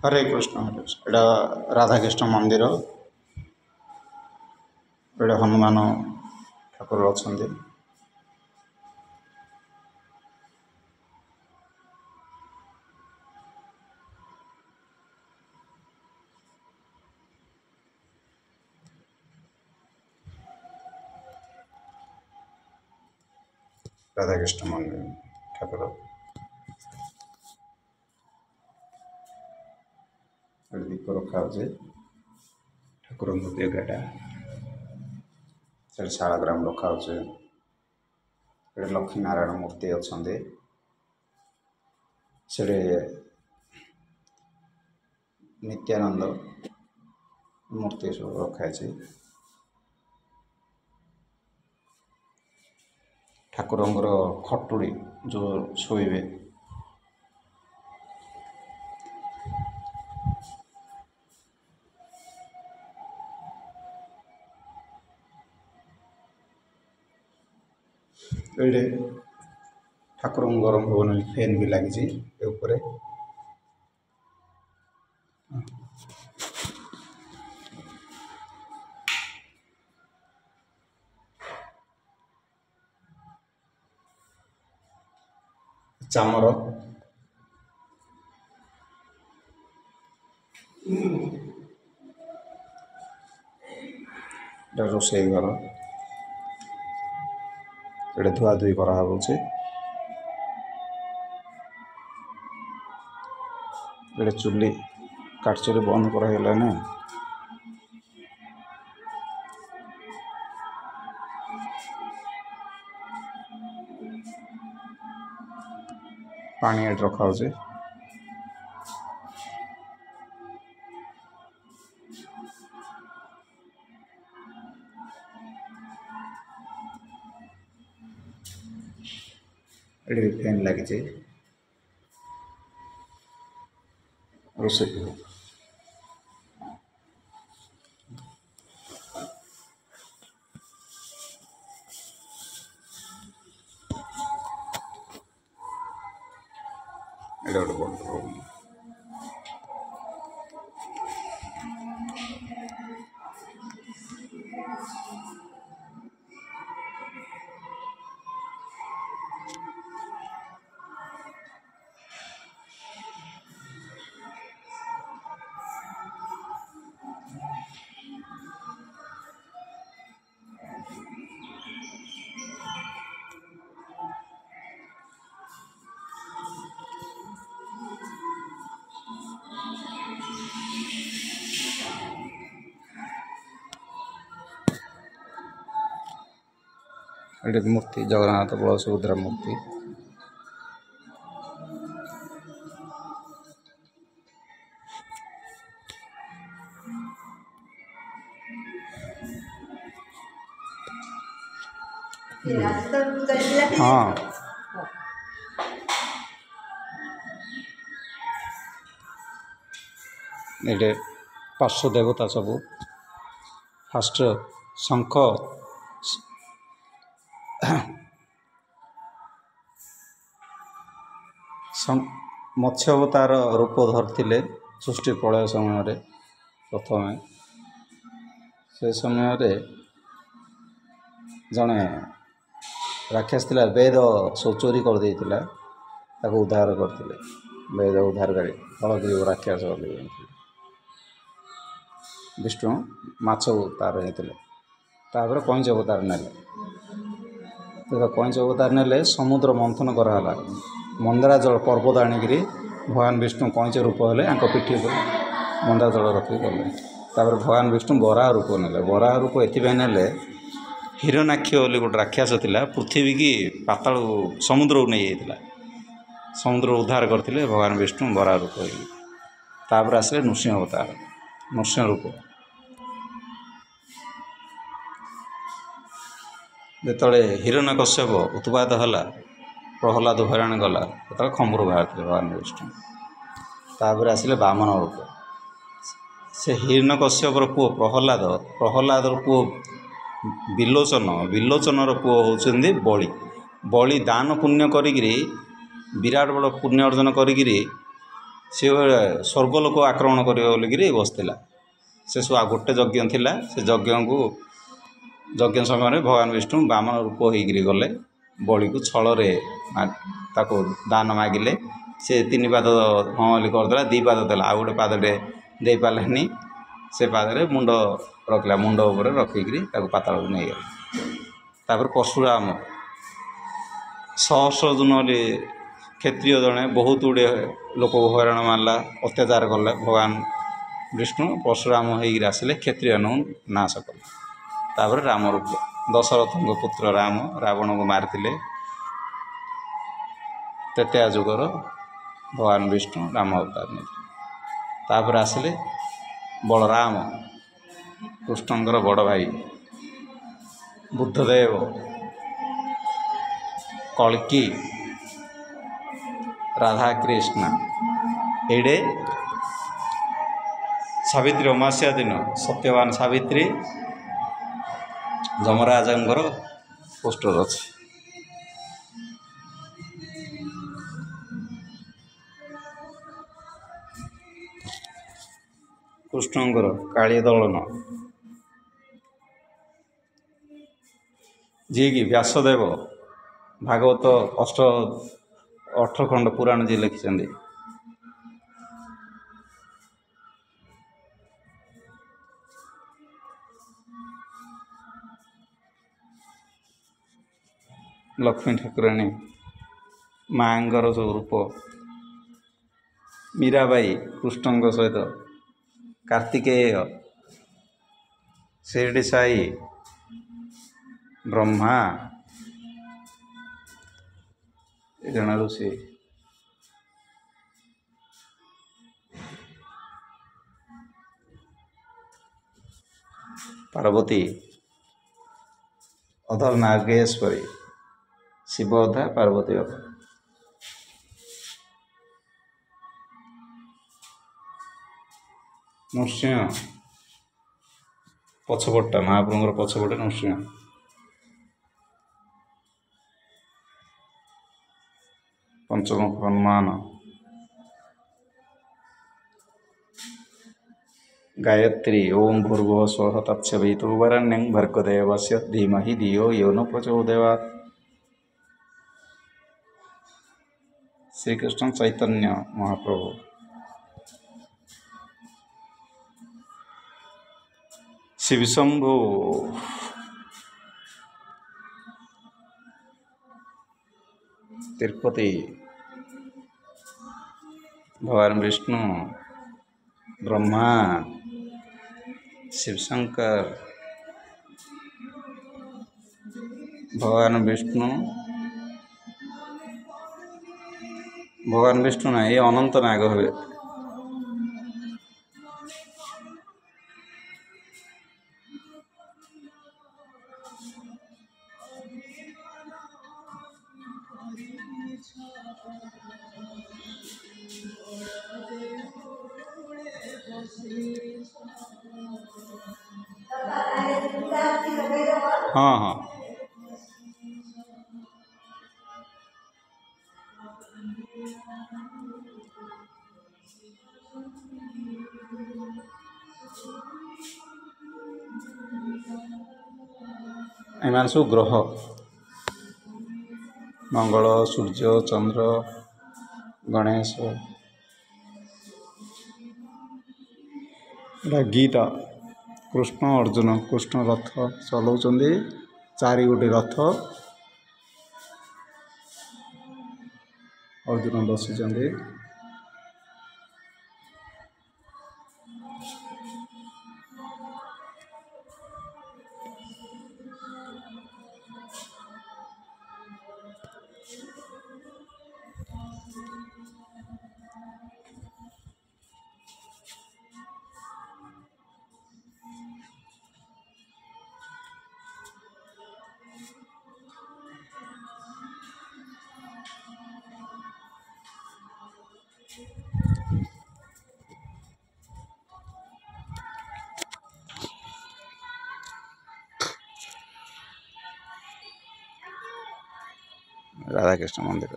हरे कृष्ण एटा राधाकृष्ण मंदिर एटा हनुमान ठाकुर अच्छा राधाकृष्ण मंदिर ठाकुर दीप रखा ठाकुर जगटा से शालग्राम रखा लक्ष्मी नारायण मूर्ति अच्छा से नित्यानंद मूर्ति सब रखाई ठाकुर खटुड़ी जो शोबे ये ठाकुर गरम भवन फैन भी लगी चामर रोषे घर ये धुआ धुई करा चुली काट चुली बंद कराला ना पानी रखा ये फैन लगी रोषे गोटे बड़ रूम ये मूर्ति जगन्नाथ बल सुभद्रा मूर्ति हाँ ये पार्श्व देवता सब फास्ट शंख मत्स्य अवतार रूप धरते सृष्टि प्रलय समय प्रथम से समय जड़े राक्षस थिला वेद सब चोरी कर देइतिला ताको उद्धार करते वेद उद्धारकारी हलगिरी राक्षस विष्णु माछ अवतार होते कईच अवतार ने कईच अवतार ने समुद्र मंथन कराला मंदरा जल पर्वत आणिकी भगवान विष्णु कईच रूप हेले पिठी पर मंदरा जल रखी गले भगवान विष्णु बराह रूप ने बराह रूप ये हिरणाक्ष बोली गोटे राक्षस थिला पृथ्वी की पाताल समुद्र को नहीं जाता समुद्र उद्धार करते भगवान विष्णु बराह रूप तापर आसले नृसिंह अवतार नृसिंह रूप जिते हिरण्यकश्यप उत्पात है प्रहलाद हराण गला तो खम्बर बाहर भगवान विष्णु तापर आसले वामन रूप से हिरण्यकश्यपर पुओ प्रहलाद प्रहलाद पुओ विलोचन विलोचन पुओ होउछन्ति बलि बलि दान पुण्य करी विराट बड़ पुण्य अर्जन करी सी स्वर्गलोक आक्रमण कर बोलिकी बसला से सब गोटे यज्ञ थिला से यज्ञ समय भगवान विष्णु बामन रूप होकर गले बलि को छल ताको दान मागिले से 3 पाद हाँ बोली करदेला 2 पाद देला आ गोटे पादे दे पारे से पादे मुंड रखला मुंड उपर रखिक पाताल को नहीं गला परशुराम सहस्रजन क्षत्रिय जड़े बहुत गुड़े लोक हईराण मारला अत्याचार कले भगवान विष्णु परशुराम होकर आसिले क्षत्रिय नाश कले राम रूप दशरथ पुत्र राम रावण को मारिले तेतेया जुगर भगवान विष्णु राम अवतार नहीं आसिले बलराम कृष्णंकर बड़ भाई बुद्धदेव कल्की राधाकृष्ण एडे सावित्री अमास्या दिन सत्यवान सावित्री जमराजंकर पोस्टर अच्छी कृष्णंकर काली दलन जी कि व्यासदेव भागवत 8 खंड पुराण जी लिखिं लक्ष्मी ठाकुराणी माँगर जो रूप मीराबाई कृष्ण सहित कार्तिकेय शिरडी साई ब्रह्मा जन ऋषि पार्वती अधर नागेश्वरी शिव अधा पार्वती अधा नृसिंह पछपटा महाप्रभुर पछपटे नृसिंह पंचमुख हनुमान गायत्री ओं भूर्भुवः स्वः तत्सवितुर्वरेण्यं भर्गदेवस्य धीमहि धियो यो न प्रचोदयात्। श्री कृष्ण चैतन्य महाप्रभु शिव शंभु तिरुपति भगवान विष्णु ब्रह्मा शिव शंकर भगवान विष्णु ना ये अनंत नाग हुए हाँ हाँ एमान सब ग्रह मंगल सूर्य चंद्र गणेश गीता कृष्ण अर्जुन कृष्ण रथ चलाउछन्ति 4 गोटी रथ अर्जुन बसिछन्ति राधाकृष्ण मंदिर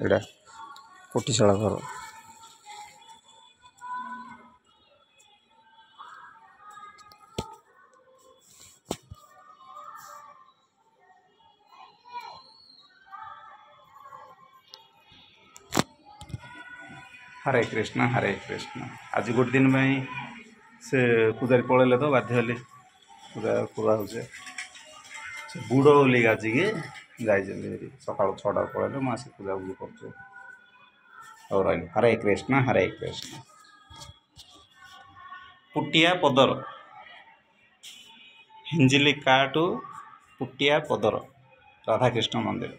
एटा କୋଟିଶାଳା ଘର। हरे कृष्ण हरे कृष्ण। आज गोटे दिन में से पूजारी पलैले तो बाध्य हेली पूजा पूरा हो बुड़ ओली गाजिकी जाइए सका 6टा पलैले मुझे पूजा पूजी कर रही। हरे कृष्ण हरे कृष्ण। पुटिया पदर हिंजिली काटू पुटिया पदर राधाकृष्ण मंदिर।